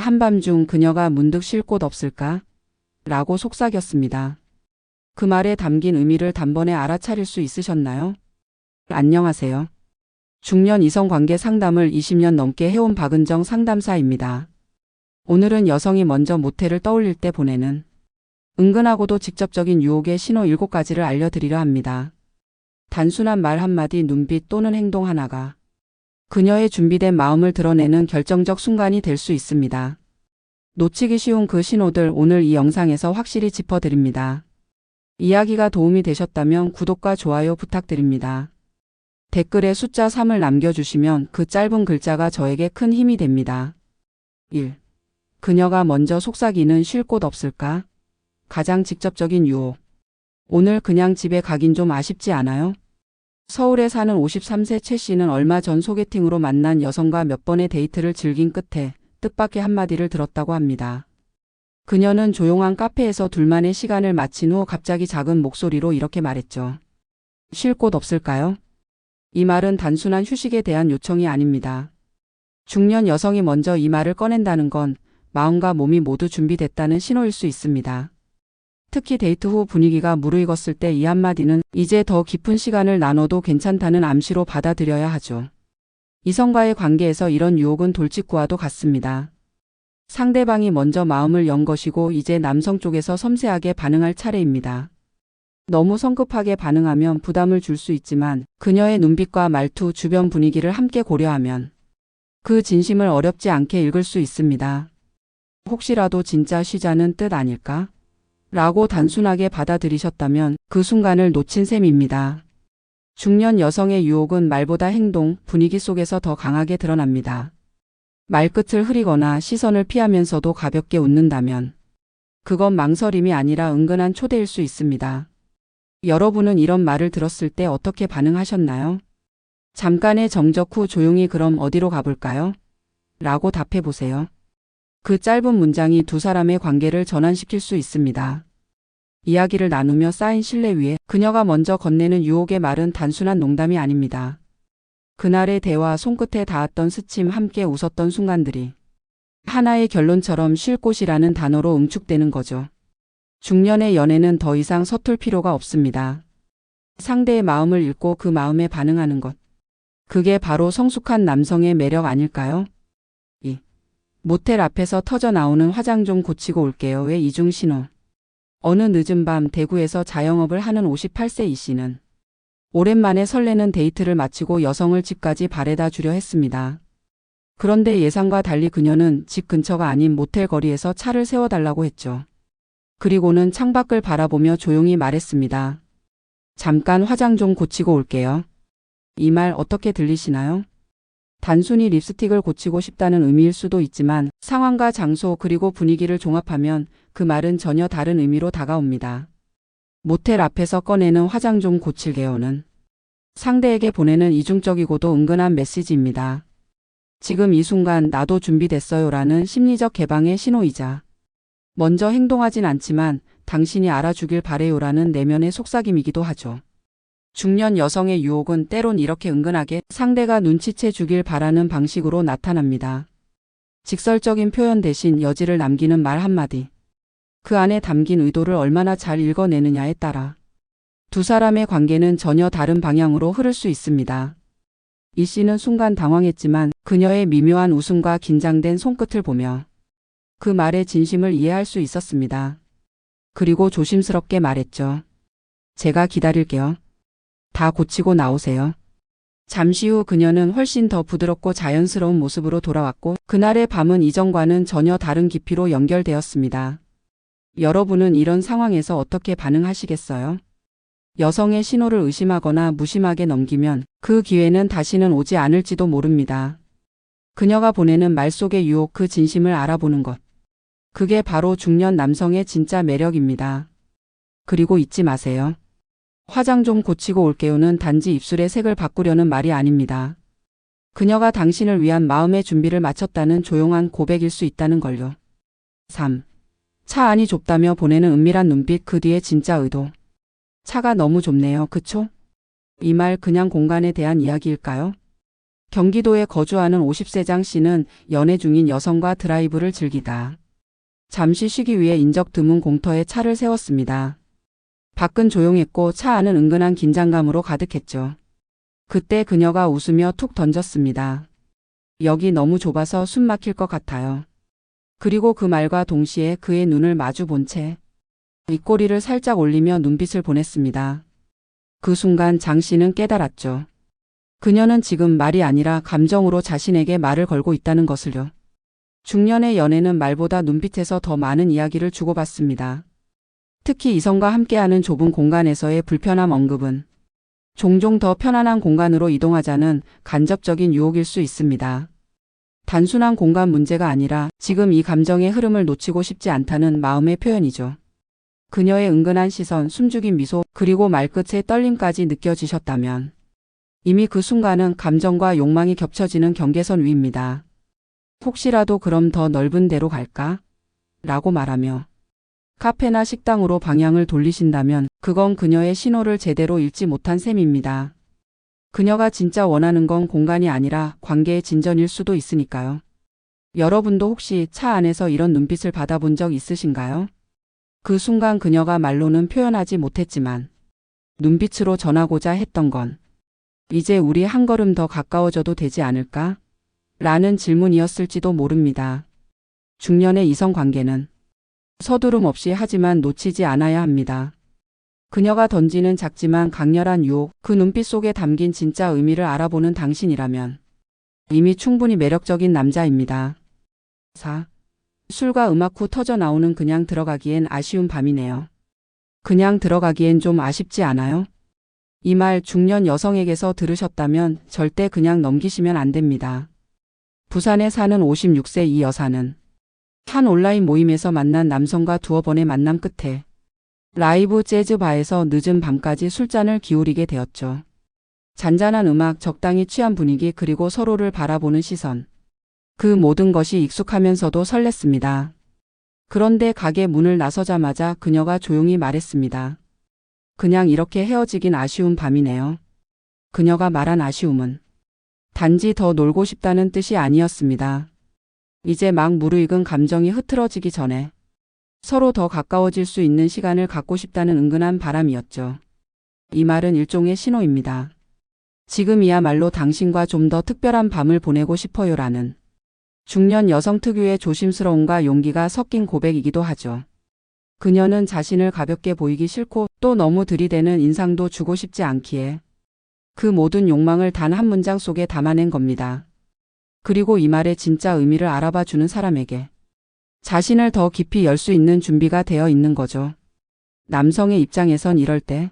한밤중 그녀가 문득 쉴 곳 없을까? 라고 속삭였습니다. 그 말에 담긴 의미를 단번에 알아차릴 수 있으셨나요? 안녕하세요. 중년 이성관계 상담을 20년 넘게 해온 박은정 상담사입니다. 오늘은 여성이 먼저 모텔을 떠올릴 때 보내는 은근하고도 직접적인 유혹의 신호 7가지를 알려드리려 합니다. 단순한 말 한마디, 눈빛 또는 행동 하나가 그녀의 준비된 마음을 드러내는 결정적 순간이 될 수 있습니다. 놓치기 쉬운 그 신호들 오늘 이 영상에서 확실히 짚어드립니다. 이야기가 도움이 되셨다면 구독과 좋아요 부탁드립니다. 댓글에 숫자 3을 남겨주시면 그 짧은 글자가 저에게 큰 힘이 됩니다. 1. 그녀가 먼저 속삭이는 쉴 곳 없을까? 가장 직접적인 유혹. 오늘 그냥 집에 가긴 좀 아쉽지 않아요? 서울에 사는 53세 최 씨는 얼마 전 소개팅으로 만난 여성과 몇 번의 데이트를 즐긴 끝에 뜻밖의 한마디를 들었다고 합니다. 그녀는 조용한 카페에서 둘만의 시간을 마친 후 갑자기 작은 목소리로 이렇게 말했죠. 쉴 곳 없을까요? 이 말은 단순한 휴식에 대한 요청이 아닙니다. 중년 여성이 먼저 이 말을 꺼낸다는 건 마음과 몸이 모두 준비됐다는 신호일 수 있습니다. 특히 데이트 후 분위기가 무르익었을 때 이 한마디는 이제 더 깊은 시간을 나눠도 괜찮다는 암시로 받아들여야 하죠. 이성과의 관계에서 이런 유혹은 돌직구와도 같습니다. 상대방이 먼저 마음을 연 것이고 이제 남성 쪽에서 섬세하게 반응할 차례입니다. 너무 성급하게 반응하면 부담을 줄 수 있지만 그녀의 눈빛과 말투, 주변 분위기를 함께 고려하면 그 진심을 어렵지 않게 읽을 수 있습니다. 혹시라도 진짜 쉬자는 뜻 아닐까? 라고 단순하게 받아들이셨다면 그 순간을 놓친 셈입니다. 중년 여성의 유혹은 말보다 행동, 분위기 속에서 더 강하게 드러납니다. 말끝을 흐리거나 시선을 피하면서도 가볍게 웃는다면 그건 망설임이 아니라 은근한 초대일 수 있습니다. 여러분은 이런 말을 들었을 때 어떻게 반응하셨나요? 잠깐의 정적 후 조용히 그럼 어디로 가볼까요? 라고 답해보세요. 그 짧은 문장이 두 사람의 관계를 전환시킬 수 있습니다. 이야기를 나누며 쌓인 신뢰 위에 그녀가 먼저 건네는 유혹의 말은 단순한 농담이 아닙니다. 그날의 대화, 손끝에 닿았던 스침, 함께 웃었던 순간들이 하나의 결론처럼 쉴 곳이라는 단어로 응축되는 거죠. 중년의 연애는 더 이상 서툴 필요가 없습니다. 상대의 마음을 읽고 그 마음에 반응하는 것. 그게 바로 성숙한 남성의 매력 아닐까요? 2. 모텔 앞에서 터져 나오는 화장 좀 고치고 올게요. 왜 이중 신호? 어느 늦은 밤 대구에서 자영업을 하는 58세 이 씨는 오랜만에 설레는 데이트를 마치고 여성을 집까지 바래다 주려 했습니다. 그런데 예상과 달리 그녀는 집 근처가 아닌 모텔 거리에서 차를 세워달라고 했죠. 그리고는 창밖을 바라보며 조용히 말했습니다. 잠깐 화장 좀 고치고 올게요. 이 말 어떻게 들리시나요? 단순히 립스틱을 고치고 싶다는 의미일 수도 있지만 상황과 장소 그리고 분위기를 종합하면 그 말은 전혀 다른 의미로 다가옵니다. 모텔 앞에서 꺼내는 화장 좀 고칠게요는 상대에게 보내는 이중적이고도 은근한 메시지입니다. 지금 이 순간 나도 준비됐어요라는 심리적 개방의 신호이자 먼저 행동하진 않지만 당신이 알아주길 바래요라는 내면의 속삭임이기도 하죠. 중년 여성의 유혹은 때론 이렇게 은근하게 상대가 눈치채 주길 바라는 방식으로 나타납니다. 직설적인 표현 대신 여지를 남기는 말 한마디. 그 안에 담긴 의도를 얼마나 잘 읽어내느냐에 따라 두 사람의 관계는 전혀 다른 방향으로 흐를 수 있습니다. 이 씨는 순간 당황했지만 그녀의 미묘한 웃음과 긴장된 손끝을 보며 그 말의 진심을 이해할 수 있었습니다. 그리고 조심스럽게 말했죠. 제가 기다릴게요. 다 고치고 나오세요. 잠시 후 그녀는 훨씬 더 부드럽고 자연스러운 모습으로 돌아왔고 그날의 밤은 이전과는 전혀 다른 깊이로 연결되었습니다. 여러분은 이런 상황에서 어떻게 반응하시겠어요? 여성의 신호를 의심하거나 무심하게 넘기면 그 기회는 다시는 오지 않을지도 모릅니다. 그녀가 보내는 말 속의 유혹, 그 진심을 알아보는 것. 그게 바로 중년 남성의 진짜 매력입니다. 그리고 잊지 마세요. 화장 좀 고치고 올게요는 단지 입술의 색을 바꾸려는 말이 아닙니다. 그녀가 당신을 위한 마음의 준비를 마쳤다는 조용한 고백일 수 있다는 걸요. 3. 차 안이 좁다며 보내는 은밀한 눈빛, 그 뒤에 진짜 의도. 차가 너무 좁네요. 그쵸? 이 말 그냥 공간에 대한 이야기일까요? 경기도에 거주하는 50세 장 씨는 연애 중인 여성과 드라이브를 즐기다 잠시 쉬기 위해 인적 드문 공터에 차를 세웠습니다. 밖은 조용했고 차 안은 은근한 긴장감으로 가득했죠. 그때 그녀가 웃으며 툭 던졌습니다. 여기 너무 좁아서 숨 막힐 것 같아요. 그리고 그 말과 동시에 그의 눈을 마주 본 채 입꼬리를 살짝 올리며 눈빛을 보냈습니다. 그 순간 장 씨는 깨달았죠. 그녀는 지금 말이 아니라 감정으로 자신에게 말을 걸고 있다는 것을요. 중년의 연애는 말보다 눈빛에서 더 많은 이야기를 주고받습니다. 특히 이성과 함께하는 좁은 공간에서의 불편함 언급은 종종 더 편안한 공간으로 이동하자는 간접적인 유혹일 수 있습니다. 단순한 공간 문제가 아니라 지금 이 감정의 흐름을 놓치고 싶지 않다는 마음의 표현이죠. 그녀의 은근한 시선, 숨죽인 미소, 그리고 말끝의 떨림까지 느껴지셨다면 이미 그 순간은 감정과 욕망이 겹쳐지는 경계선 위입니다. 혹시라도 그럼 더 넓은 데로 갈까? 라고 말하며 카페나 식당으로 방향을 돌리신다면 그건 그녀의 신호를 제대로 읽지 못한 셈입니다. 그녀가 진짜 원하는 건 공간이 아니라 관계의 진전일 수도 있으니까요. 여러분도 혹시 차 안에서 이런 눈빛을 받아본 적 있으신가요? 그 순간 그녀가 말로는 표현하지 못했지만 눈빛으로 전하고자 했던 건 이제 우리 한 걸음 더 가까워져도 되지 않을까? 라는 질문이었을지도 모릅니다. 중년의 이성 관계는 서두름 없이 하지만 놓치지 않아야 합니다. 그녀가 던지는 작지만 강렬한 유혹, 그 눈빛 속에 담긴 진짜 의미를 알아보는 당신이라면 이미 충분히 매력적인 남자입니다. 4. 술과 음악 후 터져 나오는 그냥 들어가기엔 아쉬운 밤이네요. 그냥 들어가기엔 좀 아쉽지 않아요? 이 말 중년 여성에게서 들으셨다면 절대 그냥 넘기시면 안 됩니다. 부산에 사는 56세 이 여사는 한 온라인 모임에서 만난 남성과 두어 번의 만남 끝에 라이브 재즈 바에서 늦은 밤까지 술잔을 기울이게 되었죠. 잔잔한 음악, 적당히 취한 분위기, 그리고 서로를 바라보는 시선. 그 모든 것이 익숙하면서도 설렜습니다. 그런데 가게 문을 나서자마자 그녀가 조용히 말했습니다. 그냥 이렇게 헤어지긴 아쉬운 밤이네요. 그녀가 말한 아쉬움은 단지 더 놀고 싶다는 뜻이 아니었습니다. 이제 막 무르익은 감정이 흐트러지기 전에 서로 더 가까워질 수 있는 시간을 갖고 싶다는 은근한 바람이었죠. 이 말은 일종의 신호입니다. 지금이야말로 당신과 좀 더 특별한 밤을 보내고 싶어요라는 중년 여성 특유의 조심스러움과 용기가 섞인 고백이기도 하죠. 그녀는 자신을 가볍게 보이기 싫고 또 너무 들이대는 인상도 주고 싶지 않기에 그 모든 욕망을 단 한 문장 속에 담아낸 겁니다. 그리고 이 말의 진짜 의미를 알아봐 주는 사람에게 자신을 더 깊이 열 수 있는 준비가 되어 있는 거죠. 남성의 입장에선 이럴 때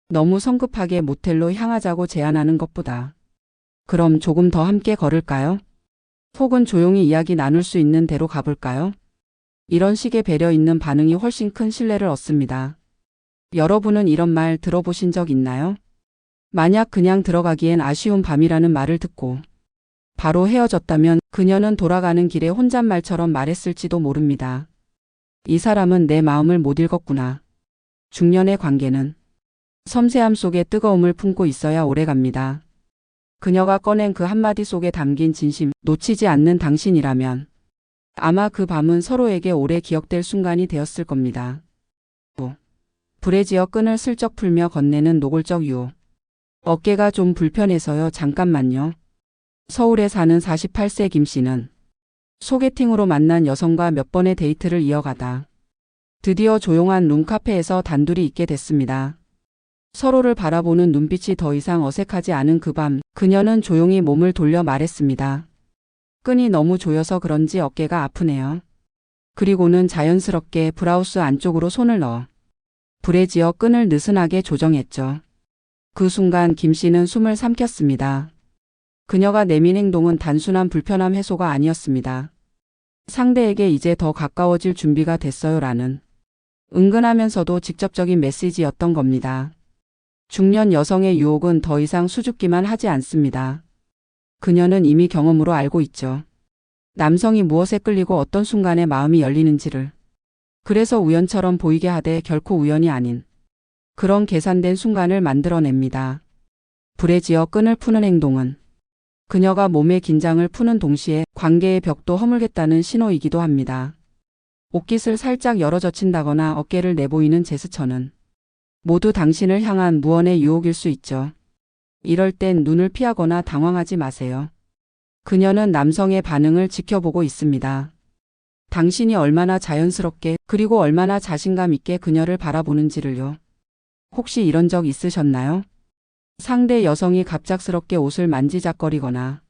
너무 성급하게 모텔로 향하자고 제안하는 것보다 그럼 조금 더 함께 걸을까요? 혹은 조용히 이야기 나눌 수 있는 데로 가볼까요? 이런 식의 배려 있는 반응이 훨씬 큰 신뢰를 얻습니다. 여러분은 이런 말 들어보신 적 있나요? 만약 그냥 들어가기엔 아쉬운 밤이라는 말을 듣고 바로 헤어졌다면 그녀는 돌아가는 길에 혼잣말처럼 말했을지도 모릅니다. 이 사람은 내 마음을 못 읽었구나. 중년의 관계는 섬세함 속에 뜨거움을 품고 있어야 오래갑니다. 그녀가 꺼낸 그 한마디 속에 담긴 진심, 놓치지 않는 당신이라면 아마 그 밤은 서로에게 오래 기억될 순간이 되었을 겁니다. 불에 지어 끈을 슬쩍 풀며 건네는 노골적 유혹. 어깨가 좀 불편해서요. 잠깐만요. 서울에 사는 48세 김 씨는 소개팅으로 만난 여성과 몇 번의 데이트를 이어가다 드디어 조용한 룸카페에서 단둘이 있게 됐습니다. 서로를 바라보는 눈빛이 더 이상 어색하지 않은 그 밤, 그녀는 조용히 몸을 돌려 말했습니다. 끈이 너무 조여서 그런지 어깨가 아프네요. 그리고는 자연스럽게 브라우스 안쪽으로 손을 넣어 불에 지어 끈을 느슨하게 조정했죠. 그 순간 김 씨는 숨을 삼켰습니다. 그녀가 내민 행동은 단순한 불편함 해소가 아니었습니다. 상대에게 이제 더 가까워질 준비가 됐어요라는 은근하면서도 직접적인 메시지였던 겁니다. 중년 여성의 유혹은 더 이상 수줍기만 하지 않습니다. 그녀는 이미 경험으로 알고 있죠. 남성이 무엇에 끌리고 어떤 순간에 마음이 열리는지를. 그래서 우연처럼 보이게 하되 결코 우연이 아닌 그런 계산된 순간을 만들어냅니다. 불에 지어 끈을 푸는 행동은 그녀가 몸의 긴장을 푸는 동시에 관계의 벽도 허물겠다는 신호이기도 합니다. 옷깃을 살짝 열어젖힌다거나 어깨를 내보이는 제스처는 모두 당신을 향한 무언의 유혹일 수 있죠. 이럴 땐 눈을 피하거나 당황하지 마세요. 그녀는 남성의 반응을 지켜보고 있습니다. 당신이 얼마나 자연스럽게 그리고 얼마나 자신감 있게 그녀를 바라보는지를요. 혹시 이런 적 있으셨나요? 상대 여성이 갑작스럽게 옷을 만지작거리거나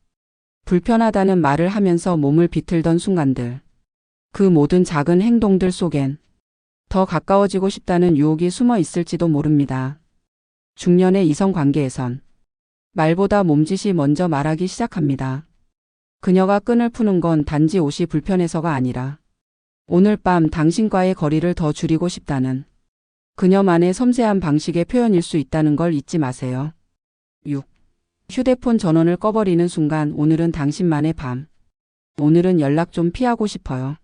불편하다는 말을 하면서 몸을 비틀던 순간들. 그 모든 작은 행동들 속엔 더 가까워지고 싶다는 유혹이 숨어 있을지도 모릅니다. 중년의 이성 관계에선 말보다 몸짓이 먼저 말하기 시작합니다. 그녀가 끈을 푸는 건 단지 옷이 불편해서가 아니라 오늘 밤 당신과의 거리를 더 줄이고 싶다는 그녀만의 섬세한 방식의 표현일 수 있다는 걸 잊지 마세요. 6. 휴대폰 전원을 꺼버리는 순간 오늘은 당신만의 밤. 오늘은 연락 좀 피하고 싶어요.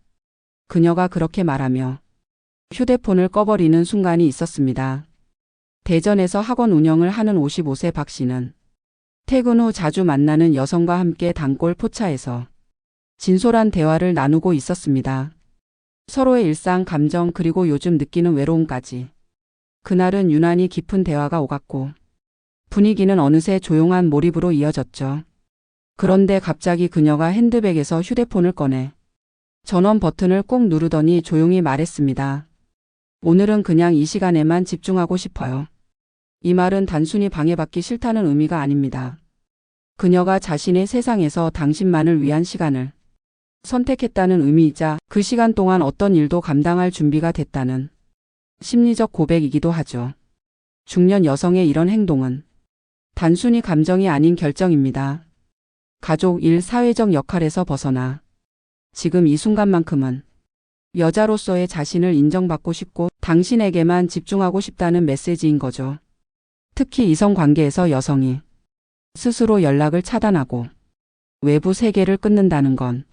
그녀가 그렇게 말하며 휴대폰을 꺼버리는 순간이 있었습니다. 대전에서 학원 운영을 하는 55세 박 씨는 퇴근 후 자주 만나는 여성과 함께 단골 포차에서 진솔한 대화를 나누고 있었습니다. 서로의 일상, 감정 그리고 요즘 느끼는 외로움까지. 그날은 유난히 깊은 대화가 오갔고 분위기는 어느새 조용한 몰입으로 이어졌죠. 그런데 갑자기 그녀가 핸드백에서 휴대폰을 꺼내 전원 버튼을 꾹 누르더니 조용히 말했습니다. 오늘은 그냥 이 시간에만 집중하고 싶어요. 이 말은 단순히 방해받기 싫다는 의미가 아닙니다. 그녀가 자신의 세상에서 당신만을 위한 시간을 선택했다는 의미이자 그 시간 동안 어떤 일도 감당할 준비가 됐다는 심리적 고백이기도 하죠. 중년 여성의 이런 행동은 단순히 감정이 아닌 결정입니다. 가족, 일, 사회적 역할에서 벗어나 지금 이 순간만큼은 여자로서의 자신을 인정받고 싶고 당신에게만 집중하고 싶다는 메시지인 거죠. 특히 이성 관계에서 여성이 스스로 연락을 차단하고 외부 세계를 끊는다는 건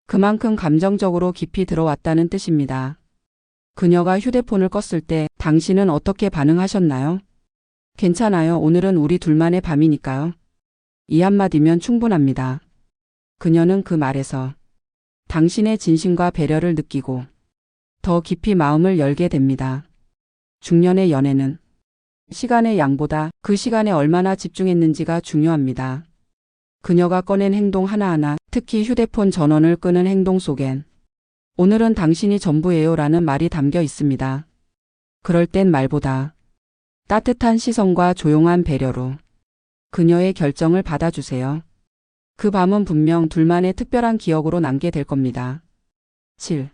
그만큼 감정적으로 깊이 들어왔다는 뜻입니다. 그녀가 휴대폰을 껐을 때 당신은 어떻게 반응하셨나요? 괜찮아요. 오늘은 우리 둘만의 밤이니까요. 이 한마디면 충분합니다. 그녀는 그 말에서 당신의 진심과 배려를 느끼고 더 깊이 마음을 열게 됩니다. 중년의 연애는 시간의 양보다 그 시간에 얼마나 집중했는지가 중요합니다. 그녀가 꺼낸 행동 하나하나, 특히 휴대폰 전원을 끄는 행동 속엔 오늘은 당신이 전부예요 라는 말이 담겨 있습니다. 그럴 땐 말보다 따뜻한 시선과 조용한 배려로 그녀의 결정을 받아주세요. 그 밤은 분명 둘만의 특별한 기억으로 남게 될 겁니다. 7.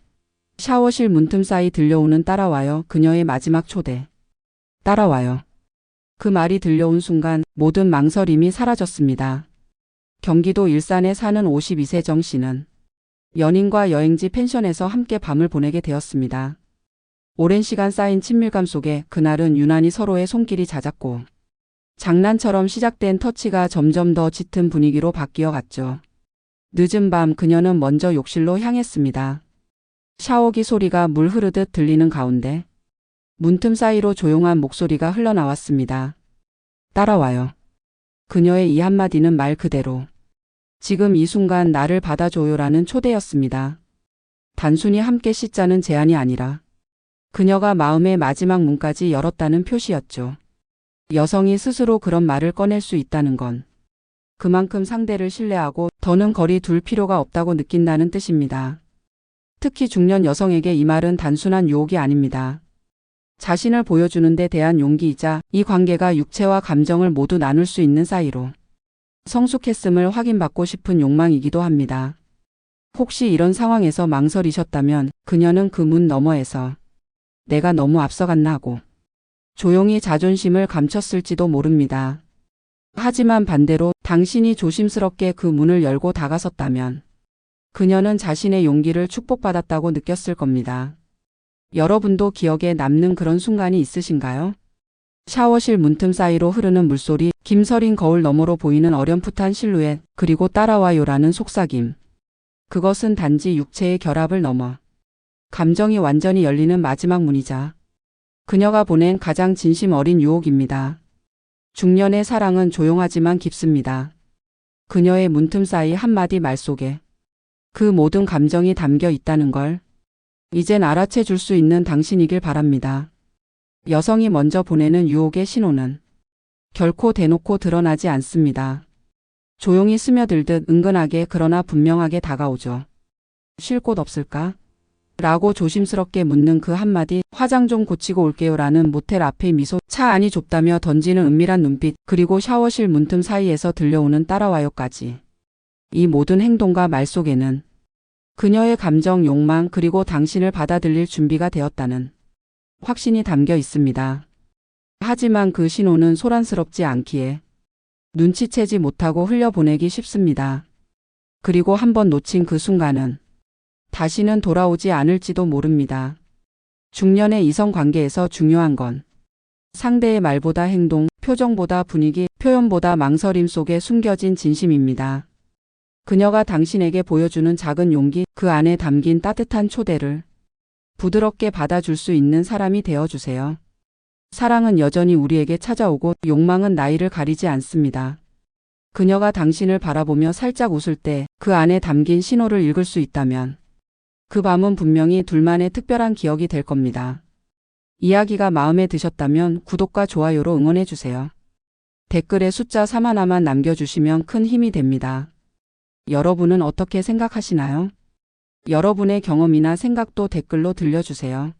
샤워실 문틈 사이 들려오는 따라와요. 그녀의 마지막 초대. 따라와요. 그 말이 들려온 순간 모든 망설임이 사라졌습니다. 경기도 일산에 사는 52세 정 씨는 연인과 여행지 펜션에서 함께 밤을 보내게 되었습니다. 오랜 시간 쌓인 친밀감 속에 그날은 유난히 서로의 손길이 잦았고 장난처럼 시작된 터치가 점점 더 짙은 분위기로 바뀌어 갔죠. 늦은 밤 그녀는 먼저 욕실로 향했습니다. 샤워기 소리가 물 흐르듯 들리는 가운데 문틈 사이로 조용한 목소리가 흘러나왔습니다. 따라와요. 그녀의 이 한마디는 말 그대로 지금 이 순간 나를 받아줘요라는 초대였습니다. 단순히 함께 씻자는 제안이 아니라 그녀가 마음의 마지막 문까지 열었다는 표시였죠. 여성이 스스로 그런 말을 꺼낼 수 있다는 건 그만큼 상대를 신뢰하고 더는 거리 둘 필요가 없다고 느낀다는 뜻입니다. 특히 중년 여성에게 이 말은 단순한 유혹이 아닙니다. 자신을 보여주는 데 대한 용기이자 이 관계가 육체와 감정을 모두 나눌 수 있는 사이로 성숙했음을 확인받고 싶은 욕망이기도 합니다. 혹시 이런 상황에서 망설이셨다면 그녀는 그 문 너머에서 내가 너무 앞서갔나 하고 조용히 자존심을 감췄을지도 모릅니다. 하지만 반대로 당신이 조심스럽게 그 문을 열고 다가섰다면 그녀는 자신의 용기를 축복받았다고 느꼈을 겁니다. 여러분도 기억에 남는 그런 순간이 있으신가요? 샤워실 문틈 사이로 흐르는 물소리, 김서린 거울 너머로 보이는 어렴풋한 실루엣, 그리고 따라와요라는 속삭임. 그것은 단지 육체의 결합을 넘어 감정이 완전히 열리는 마지막 문이자 그녀가 보낸 가장 진심 어린 유혹입니다. 중년의 사랑은 조용하지만 깊습니다. 그녀의 문틈 사이 한마디 말 속에 그 모든 감정이 담겨 있다는 걸 이젠 알아채 줄 수 있는 당신이길 바랍니다. 여성이 먼저 보내는 유혹의 신호는 결코 대놓고 드러나지 않습니다. 조용히 스며들듯 은근하게 그러나 분명하게 다가오죠. 쉴 곳 없을까? 라고 조심스럽게 묻는 그 한마디, 화장 좀 고치고 올게요 라는 모텔 앞의 미소, 차 안이 좁다며 던지는 은밀한 눈빛, 그리고 샤워실 문틈 사이에서 들려오는 따라와요까지. 이 모든 행동과 말 속에는 그녀의 감정, 욕망, 그리고 당신을 받아들일 준비가 되었다는 확신이 담겨 있습니다. 하지만 그 신호는 소란스럽지 않기에 눈치채지 못하고 흘려보내기 쉽습니다. 그리고 한번 놓친 그 순간은 다시는 돌아오지 않을지도 모릅니다. 중년의 이성관계에서 중요한 건 상대의 말보다 행동, 표정보다 분위기, 표현보다 망설임 속에 숨겨진 진심입니다. 그녀가 당신에게 보여주는 작은 용기, 그 안에 담긴 따뜻한 초대를 부드럽게 받아줄 수 있는 사람이 되어주세요. 사랑은 여전히 우리에게 찾아오고 욕망은 나이를 가리지 않습니다. 그녀가 당신을 바라보며 살짝 웃을 때 그 안에 담긴 신호를 읽을 수 있다면 그 밤은 분명히 둘만의 특별한 기억이 될 겁니다. 이야기가 마음에 드셨다면 구독과 좋아요로 응원해주세요. 댓글에 숫자 3 하나만 남겨주시면 큰 힘이 됩니다. 여러분은 어떻게 생각하시나요? 여러분의 경험이나 생각도 댓글로 들려주세요.